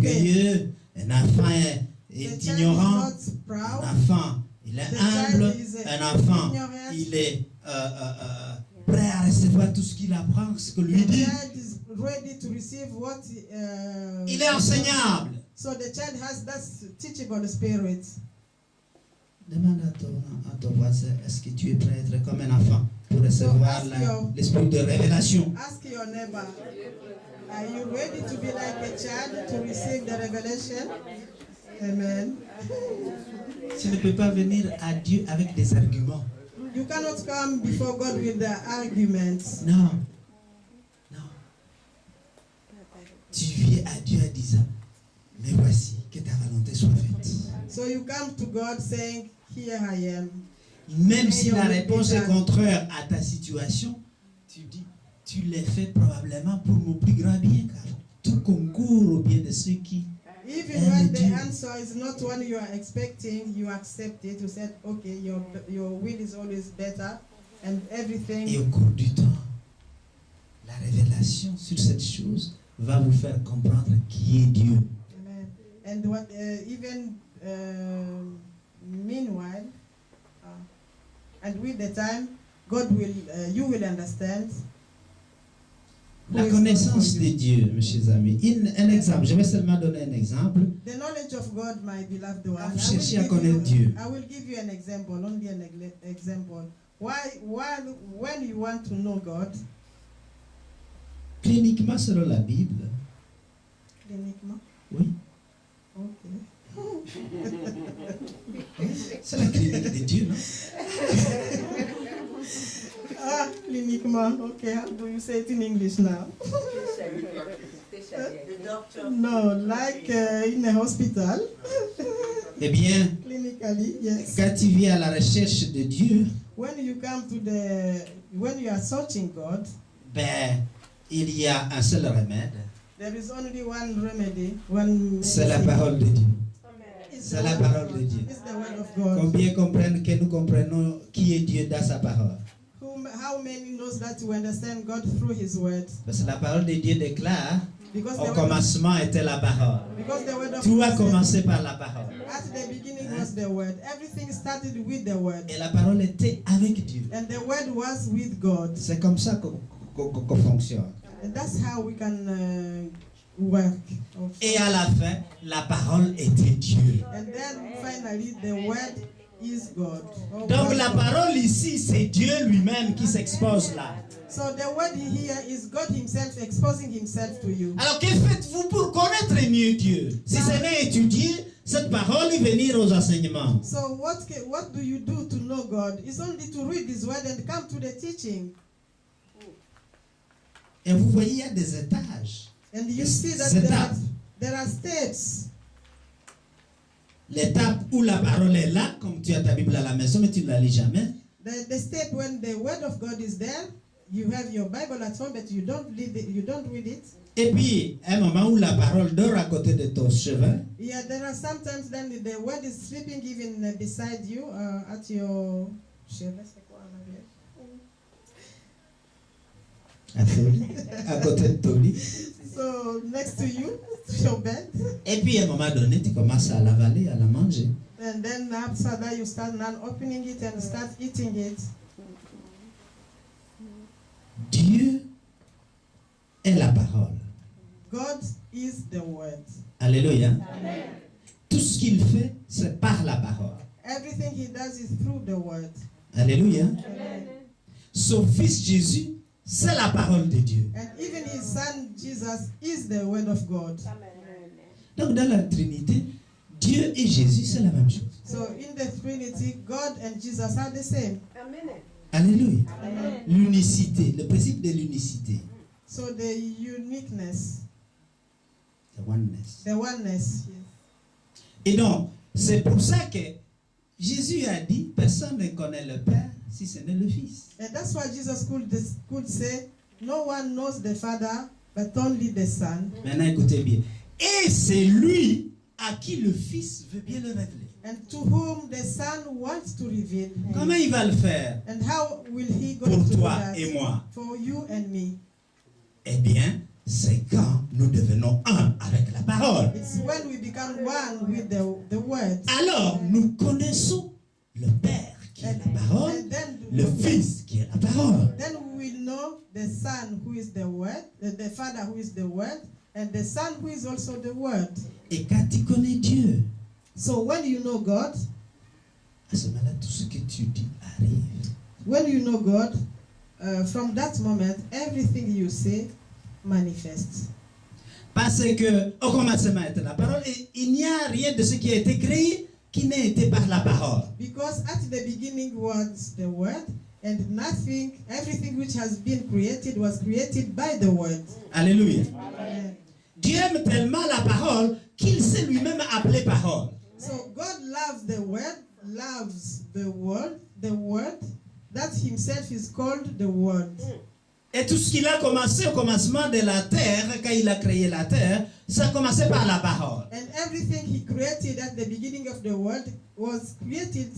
orgueilleux, un enfant est ignorant, un enfant il est humble, un enfant il est prêt à recevoir tout ce qu'il apprend, ce que lui dit. Il est enseignable. So the child has that teachable spirit. Demande à ton voisin, est-ce que tu es prêt à être comme un enfant pour recevoir l'esprit de révélation? Ask your neighbor, are you ready to be like a child to receive the revelation? Amen. Tu ne peux pas venir à Dieu avec des arguments. You cannot come before God with the arguments. Non. Non. Tu viens à Dieu en disant, mais voici, que ta volonté soit faite. So you come to God saying, here I am. Même si la réponse est contraire à ta situation, tu dis, tu l'as fait probablement pour mon plus grand bien, car tout concourt au bien de ceux qui even when the answer is not one you are expecting, you accept it. You said, okay, your will is always better, and everything. Et au cours du temps, la révélation sur cette chose va vous faire comprendre qui est Dieu. Amen. And what even meanwhile, and with the time, God will, you will understand. La connaissance de Dieu, mes chers amis. Un exemple, je vais seulement donner un exemple. The knowledge of God, my beloved one. Vous cherchez à connaître Dieu. I will give you an example, only an example. When you want to know God? Cliniquement selon la Bible. Cliniquement? Oui. Ok. C'est la clinique de Dieu, non? Cliniquement. Okay, how do you say it in English now? The doctor. No, like in a hospital. Eh bien, clinically, yes. Quand tu viens à la recherche de Dieu, when you are searching God, ben, il y a un seul remède. There is only one remedy, c'est la parole de Dieu. C'est la parole de Dieu. Combien comprennent que nous comprenons qui est Dieu dans sa parole? How many knows that you understand God through His word? Parce que la parole de Dieu déclare, au commencement était la parole. Tout a commencé par la parole. At the beginning was the word. Everything started with the word. Et la parole était avec Dieu. And the word was with God. C'est comme ça qu'on fonctionne. And that's how we can work. Et à la fin, la parole était Dieu. And then finally, the word is God. Donc la parole ici, c'est Dieu lui-même qui s'expose là. So the word here is God Himself exposing Himself to you. Alors que faites-vous pour connaître mieux Dieu? Si ce n'est étudier cette parole et venir aux enseignements. So what do you do to know God? It's only to read His word and come to the teaching. Et vous voyez, il y a des étages. And you see that there are steps. L'étape où la parole est là, comme tu as ta Bible à la maison, mais tu ne la lis jamais. The step when the word of God is there, you have your Bible at home, but you don't read it. Et puis, un moment où la parole dort à côté de ton chevet. Yeah, there are sometimes then the word is sleeping even beside you, at your chevet. À côté de ton lit. So next to you, your bed. Et puis à un moment donné, tu commences à l'avaler, à la manger. And then after that, you start now opening it and start eating it. Dieu est la parole. God is the word. Alléluia. Amen. Tout ce qu'il fait, c'est par la parole. Everything he does is through the word. Alléluia. Amen. Son fils Jésus, c'est la parole de Dieu. And even his son Jesus is the word of God. Donc dans la Trinité, Dieu et Jésus, c'est la même chose. So in the Trinity, God and Jesus are the same. Amen. Alléluia. Amen. L'unicité, le principe de l'unicité. So the uniqueness. The oneness. The oneness. Yes. Et donc, c'est pour ça que Jésus a dit, personne ne connaît le Père si ce n'est le Fils. And that's why Jesus could say, no one knows the Father, but only the Son. Maintenant, écoutez bien. Et c'est lui à qui le Fils veut bien le révéler. And to whom the Son wants to reveal. Comment il va le faire? And how will he go pour to toi that? et moi? For you and me. Eh bien, c'est quand nous devenons un avec la parole. It's when we become one with the word. Alors, nous connaissons le Père qui est la parole, le Fils qui est la parole. Then we will know the Son who is the word, the Father who is the word, and the Son who is also the word. Et quand tu connais Dieu, so when you know God, à ce moment-là, tout ce que tu dis arrive. When you know God, from that moment, everything you say manifests. Parce que au commencement était la parole et il n'y a rien de ce qui a été créé qui n'a été par la parole. Because at the beginning was the word, and nothing, everything which has been created was created by the word. Alléluia. Amen. Dieu aime tellement la parole qu'il s'est lui-même appelé parole. So God loves the word that himself is called the word. Et tout ce qu'il a commencé au commencement de la terre, quand il a créé la terre, ça a commencé par la parole. And everything he created at the beginning of the world was created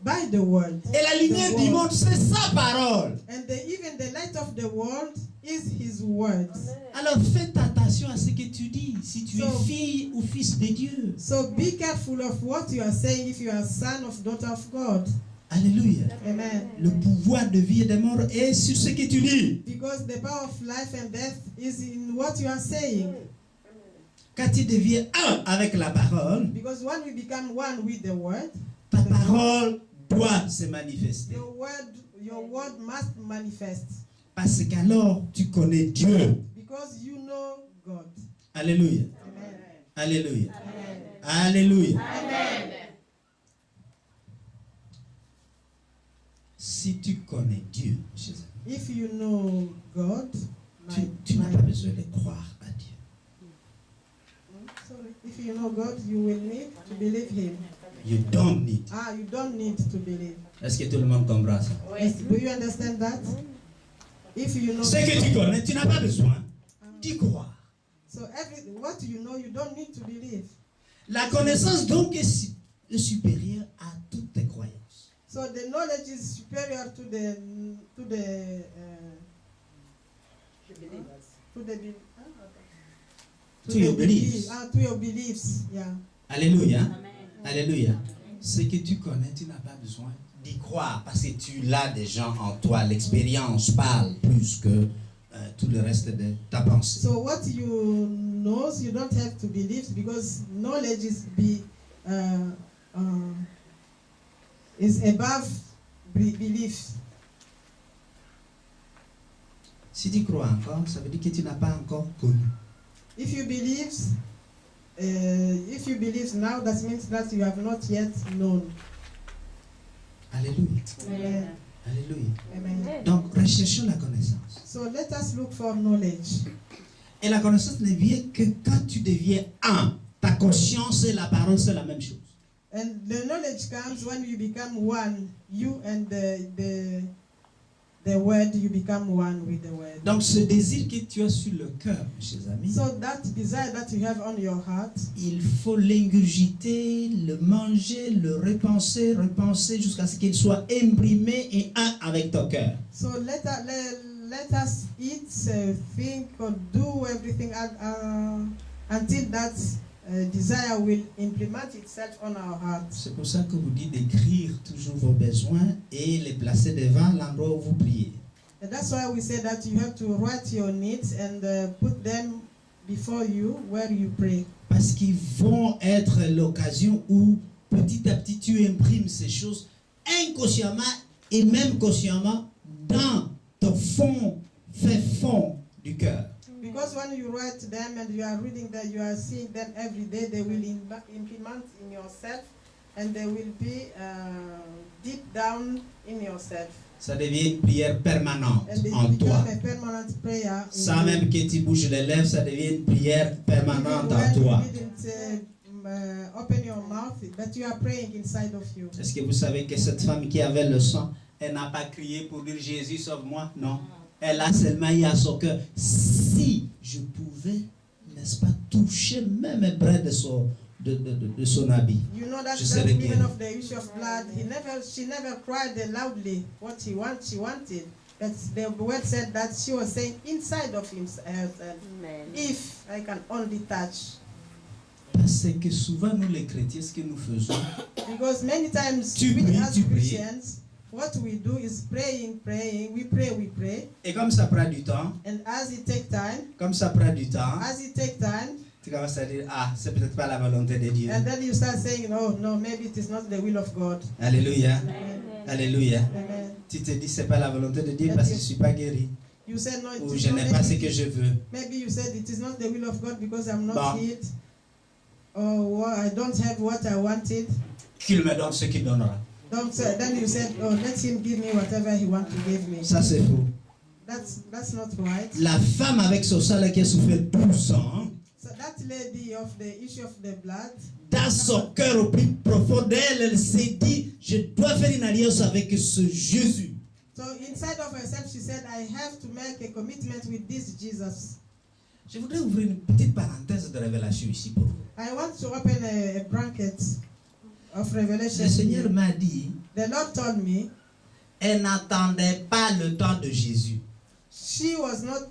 by the word. Et la lumière du monde, c'est sa parole. And even the light of the world is his word. Alors fais attention à ce que tu dis, si tu es fille ou fils de Dieu. So be careful of what you are saying if you are son or daughter of God. Alléluia. Amen. Le pouvoir de vie et de mort est sur ce que tu dis. Because the power of life and death is in what you are saying. Quand tu deviens un avec la parole, because when we become one with the word, ta parole doit se manifester. Your word must manifest. Parce qu'alors tu connais Dieu. Because you know God. Alléluia. Amen. Alléluia. Amen. Alléluia. Amen. Si tu connais Dieu, chers amis, if you know God, tu n'as pas besoin de croire à Dieu. Sorry. If you know God, you will need to believe Him. You don't need. You don't need to believe. Est-ce que tout le monde comprend ça? Yes. Do you understand that? If you know. Ce que tu connais, tu n'as pas besoin d'y croire. So what you know, you don't need to believe. La connaissance donc est supérieure à toutes tes croyances. So the knowledge is superior to your beliefs. Yeah. Alléluia. Alléluia. Ce que tu connais, tu n'as pas besoin d'y croire parce que tu l'as déjà en toi. L'expérience parle plus que tout le reste de ta pensée. So what you know, you don't have to believe because knowledge is above belief. Si tu crois encore, ça veut dire que tu n'as pas encore connu. If you believe now, that means that you have not yet known. Alléluia. Amen. Alléluia. Amen. Donc, recherchons la connaissance. So let us look for knowledge. Et la connaissance ne vient que quand tu deviens un. Ta conscience et la parole, c'est la même chose. And the knowledge comes when you become one. You and the word, you become one with the word. Donc ce désir que tu as sur le cœur, chers amis, so that desire that you have on your heart, il faut l'ingurgiter, le manger, le repenser jusqu'à ce qu'il soit imprimé et un avec ton cœur. So let us eat, think, or do everything until that desire will implement itself on our hearts. C'est pour ça que vous dites d'écrire toujours vos besoins et les placer devant l'endroit où vous priez. And that's why we say that you have to write your needs and put them before you where you pray. Parce qu'ils vont être l'occasion où petit à petit tu imprimes ces choses inconsciemment et même consciemment dans ton fond du cœur. Because when you write them and you are reading them, you are seeing them every day, they will implement in yourself and they will be deep down in yourself. Ça devient une prière permanente and en toi. A permanent prayer Sans même que tu bouges les lèvres, ça devient une prière permanente en toi. You didn't open your mouth, but you are praying inside of you. Est-ce que vous savez que cette femme qui avait le sang, elle n'a pas crié pour dire Jésus sauve-moi? Non. Elle a seulement eu à son cœur, si je pouvais, n'est-ce pas, toucher même un bras de son habit. You know that serais woman of the issue of blood, she never cried loudly what she wanted, But the word said that she was saying inside of herself, if I can only touch. Parce que souvent nous les chrétiens, ce que nous faisons, because many times we as Christians, what we do is praying, we pray. Et comme ça prend du temps, and as it takes time, tu commences à dire, ah, c'est peut-être pas la volonté de Dieu. And then you start saying, no, maybe it is not the will of God. Alléluia. Amen. Alléluia. Amen. Tu te dis, c'est pas la volonté de Dieu parce que je suis pas guéri. You said, no, ou je n'ai pas ce que je veux. Maybe you said it is not the will of God because I'm not healed. Or I don't have what I wanted. Qu'il me donne ce qu'il donnera. Then you said, let him give me whatever he wants to give me. Ça c'est faux. That's not right. La femme avec son salaire qui a souffert 12 ans. So that lady of the issue of the blood. Dans son cœur au plus profond d'elle, elle s'est dit, je dois faire une alliance avec ce Jésus. So inside of herself, she said, I have to make a commitment with this Jesus. Je voudrais ouvrir une petite parenthèse de révélation ici pour vous. I want to open a bracket of revelation. Le Seigneur m'a dit, the Lord told me, elle n'attendait pas le temps de Jésus. She was not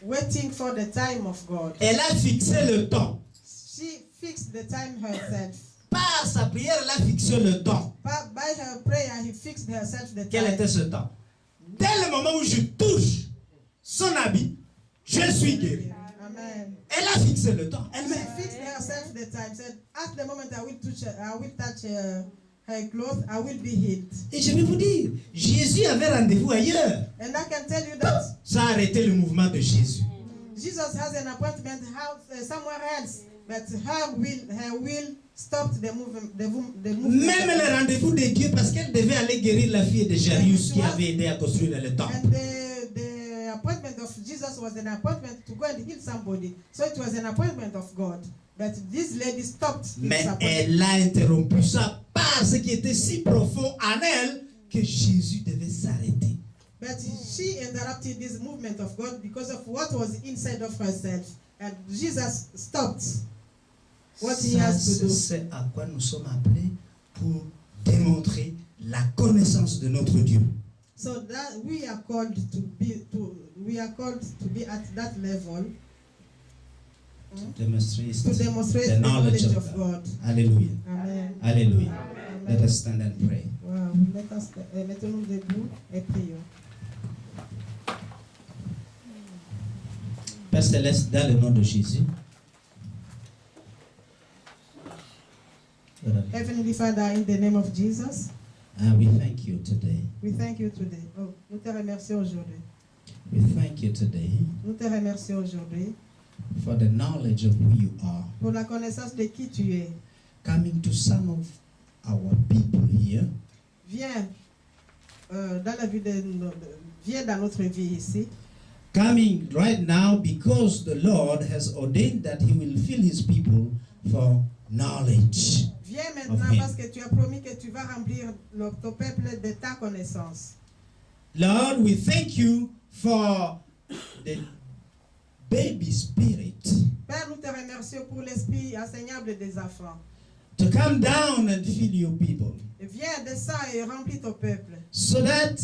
waiting for the time of God. Elle a fixé le temps. She fixed the time herself. Par sa prière, elle a fixé le temps. By her prayer, he fixed herself the time. Quel était ce temps? Dès le moment où je touche son habit, je suis guéri. Amen. Elle a fixé le temps. Elle-même. She fixed herself the time. Said, at the moment I will touch her clothes, I will be healed. Et je vais vous dire, Jésus avait rendez-vous ailleurs. And I can tell you that ça a arrêté le mouvement de Jésus. Jesus has an appointment somewhere else, but her will stopped the movement. Même le rendez-vous de Dieu, parce qu'elle devait aller guérir la fille de Jairus qui avait aidé à construire le temple. And the appointment of Jesus was an appointment to go and heal somebody. So it was an appointment of God. But this lady stopped. Mais elle a interrompu ça parce qu'il était si profond en elle que Jésus devait s'arrêter. But she interrupted this movement of God because of what was inside of herself. And Jesus stopped what he has to do. C'est à quoi nous sommes appelés pour démontrer la connaissance de notre Dieu. So that we are called to be at that level. To demonstrate the knowledge of God. Hallelujah. Amen. Hallelujah. Amen. Let us stand and pray. Wow. Mettons-nous debout et prions. Père Céleste, dans le nom de Jésus. Heavenly Father, in the name of Jesus. We thank you today. We thank you today. Oh, nous te remercions aujourd'hui. We thank you today. Nous te remercions aujourd'hui. For the knowledge of who you are. Pour la connaissance de qui tu es. Coming to some of our people here. Viens dans la vie viens dans notre vie ici. Coming right now because the Lord has ordained that He will fill His people for knowledge. Viens maintenant parce que tu as promis que tu vas remplir ton peuple de ta connaissance. Lord, we thank you for the baby spirit. Père, nous te remercions pour l'esprit enseignable des enfants. To come down and fill your people. Viens, descends et remplis ton peuple. So that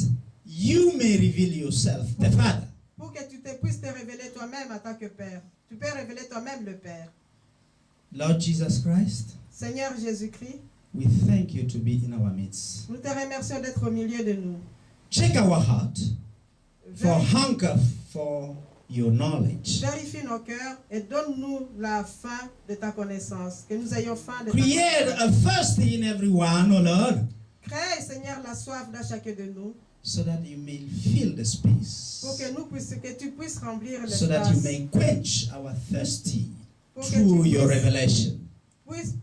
you may reveal yourself, the Father. Pour que tu puisses te révéler toi-même en tant que Père. Tu peux révéler toi-même le Père. Lord Jesus Christ. Seigneur Jésus-Christ. We thank you to be in our midst. Nous te remercions d'être au milieu de nous. Check our heart for hunger for your knowledge. Vérifie nos cœurs et donne-nous la faim de ta connaissance. Que nous ayons faim de ta Create a thirst in everyone, oh Lord. Crée, Seigneur, la soif dans chacun de nous. So that you may fill the space. Pour que tu puisses remplir l'espace. So that you may quench our thirsty through your revelation.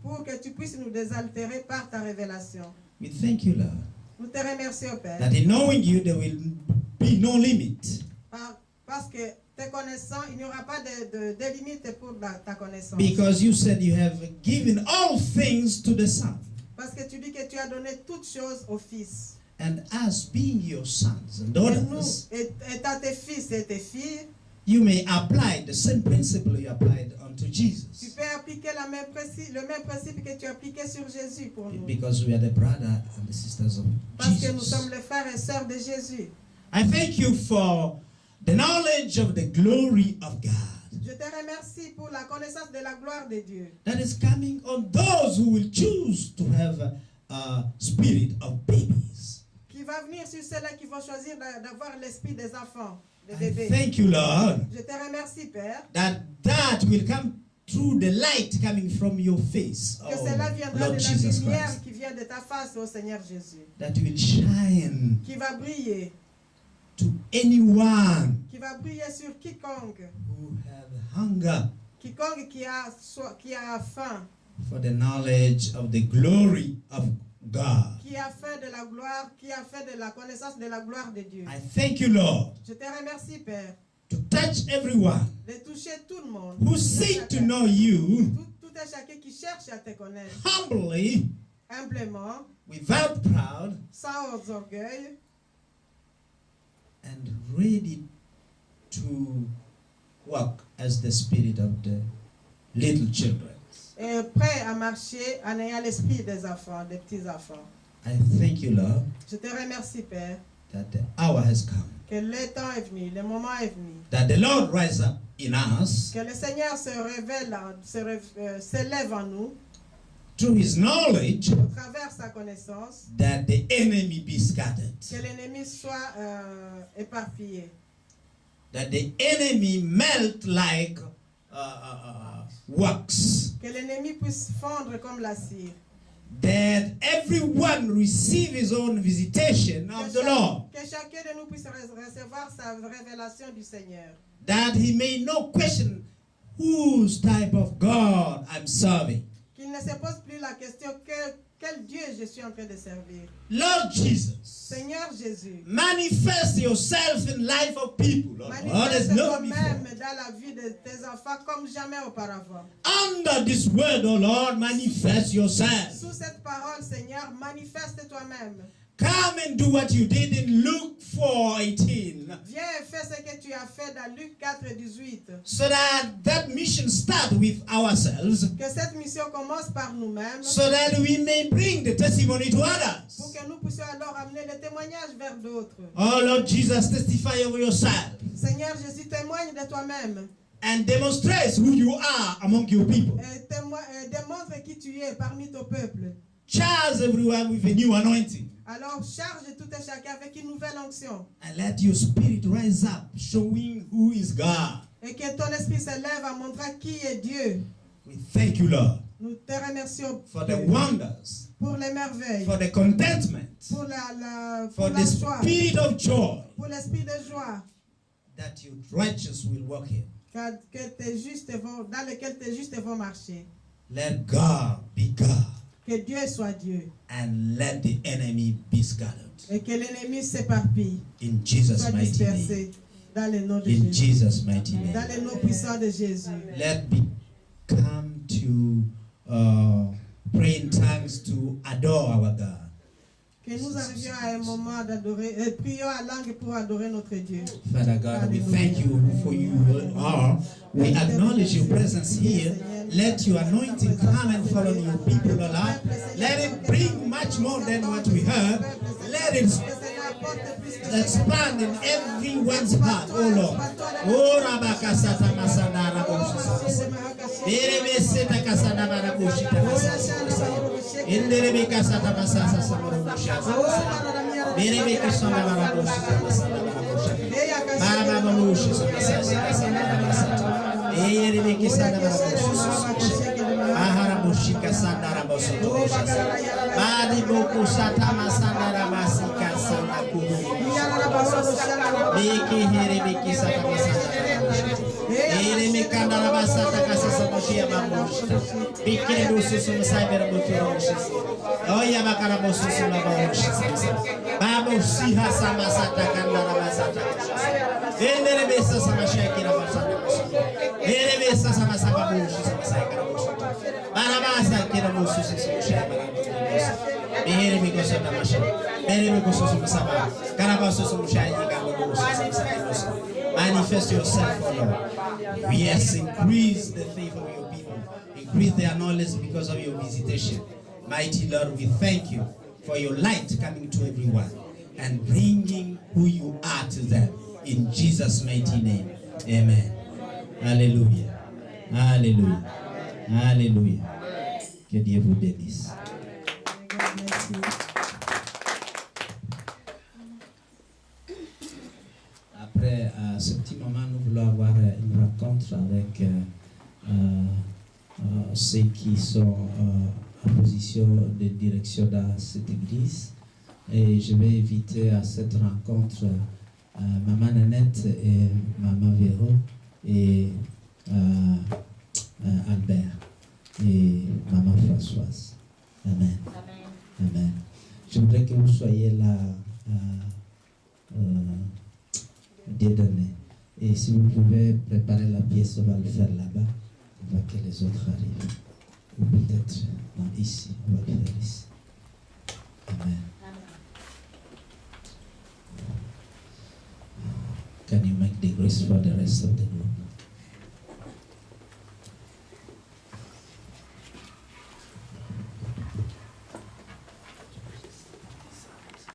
Pour que tu puisses nous désaltérer par ta révélation. We thank you, Lord. Nous te remercions, Père. That in knowing you, there will be no limit. Parce que te connaissant, il n'y aura pas de limite pour ta connaissance. Because you said you have given all things to the Son. Parce que tu dis que tu as donné toutes choses au Fils. And as being your sons and daughters, étant tes fils et tes filles, you may apply the same principle you applied unto Jesus. Tu peux appliquer le même principe que tu as appliqué sur Jésus pour nous. Because we are the brother and the sisters of Parce que nous Jesus. sommes les frères et sœurs de Jésus. I thank you for the knowledge of the glory of God Je te remercie pour la connaissance de la gloire de Dieu that is coming on those who will choose to have a spirit of babies. qui va venir sur ceux-là qui vont choisir d'avoir l'esprit des enfants, des I bébés. thank you, Lord, Je te remercie, Père, that will come through the light coming from your face, que cela viendra Lord de la Jesus lumière Christ, qui vient de ta face, ô Seigneur Jésus, that will shine qui va briller to anyone sur quiconque who have hunger qui a faim, for the knowledge of the glory of God. qui a faim de la gloire, qui a faim de la connaissance de la gloire de Dieu. I thank you, Lord, Je te remercie, Père, to touch everyone de toucher tout le monde, who seek to know you tout et chacun qui cherche à te connaître, humbly, humblement, without pride, sans orgueil, and ready to walk as the spirit of the little children. et prêt à marcher en ayant l'esprit des enfants, des petits enfants. I thank you, Lord, Je te remercie, Père, that the hour has come, que le temps est venu, le moment est venu, that the Lord rise up in us que le Seigneur se révèle, s'élève en nous, through his knowledge, au travers sa connaissance, that the enemy be scattered, que l'ennemi soit éparpillé, that the enemy melt like wax, que l'ennemi puisse fondre comme la cire, that everyone receive his own visitation of the Lord, que chacun de nous puisse recevoir sa révélation du Seigneur, that he may not question whose type of God I'm serving. qu'il ne se pose plus la question quel Dieu je suis en train de servir. Lord Jesus, Seigneur Jésus, manifest yourself in life of people, Lord. There's manifeste no toi-même before. dans la vie de tes enfants comme jamais auparavant. Under this word, oh Lord, manifest yourself. Sous cette parole, Seigneur, manifeste toi-même. Come and do what you did in Luke 4:18, Viens et fais ce que tu as fait dans Luc 4:18. so that mission start with ourselves, Que cette mission commence par nous-mêmes, so that we may bring the testimony to pour others. que nous puissions alors amener le témoignage vers d'autres. Oh Lord Jesus, testify of yourself Seigneur Jésus, témoigne de toi-même and demonstrate who you are among your people. et démontre qui tu es parmi ton peuple. Charge everyone with a new anointing. Alors charge tout et chacun avec une nouvelle onction And let your spirit rise up, showing who is God. et que ton esprit s'élève à montrer qui est Dieu. We thank you, Lord, Nous te remercions for the wonders, pour les merveilles, for the contentment, pour la for joie, the spirit of joy pour l'esprit de joie that your righteous will walk in. dans lequel tes justes vont marcher. Let God be God, Que Dieu soit Dieu and let the enemy be scattered. et que l'ennemi s'éparpille, In Jesus' soit mighty name. dispersé dans le nom de In Jésus. Jesus' mighty Dans name. le nom puissant de Jésus. Let me come to pray in tongues to adore our God. Que nous arrivions à un moment d'adorer, prions à langue pour adorer notre Dieu. Father God, we thank you for you are. We acknowledge your presence here. Let your anointing come and fall on your people, O Lord. Let it bring much more than what we heard. Let it expand in everyone's heart, oh Lord. Oh, Rabakasata Masandara Boshis. Erebeseta Kasadabara Boshita Masasa. Inderebekasata Masasa Samarusha. Erebekasandabara Boshita Masasa. Baba Malushis Masasa Masasa. Erebekasandabara Boshis. Ahara Boshika Sandara Boshita. Badi Boku Satama Sandara Masika Sandaku. Biki here biki Satama Sandara. Ere me kandara basata kasasa moshia bamushita. Biki rusu sumusaiber buturoshis. Oya bakara bosu sulabamushis. Babu siha sama sata kandara basata. Ere besa sama shakira basata. Ere besa sama sababushis saikara boshita. Barabasa kira bosu sumusaiber. Ere me kosata masha. Ere me kosu sumusaba. Karabasu sumusai gamu. Manifest yourself, O Lord. Yes, increase the faith of your people. Increase their knowledge because of your visitation. Mighty Lord, we thank you for your light coming to everyone and bringing who you are to them. In Jesus' mighty name. Amen. Alléluia. Alléluia. Alléluia. Que Dieu vous bénisse. Après ce petit moment, nous voulons avoir une rencontre avec ceux qui sont en position de direction dans cette église. Et je vais inviter à cette rencontre Maman Nanette et Maman Véro et Albert et Maman Françoise. Amen. Amen. Amen. Je voudrais que vous soyez là dès demain. Et si vous pouvez préparer la pièce, on va le faire là-bas. On va que les autres arrivent. Ou peut-être ici, on va le faire ici. Amen. Can you make the grace for the rest of the group?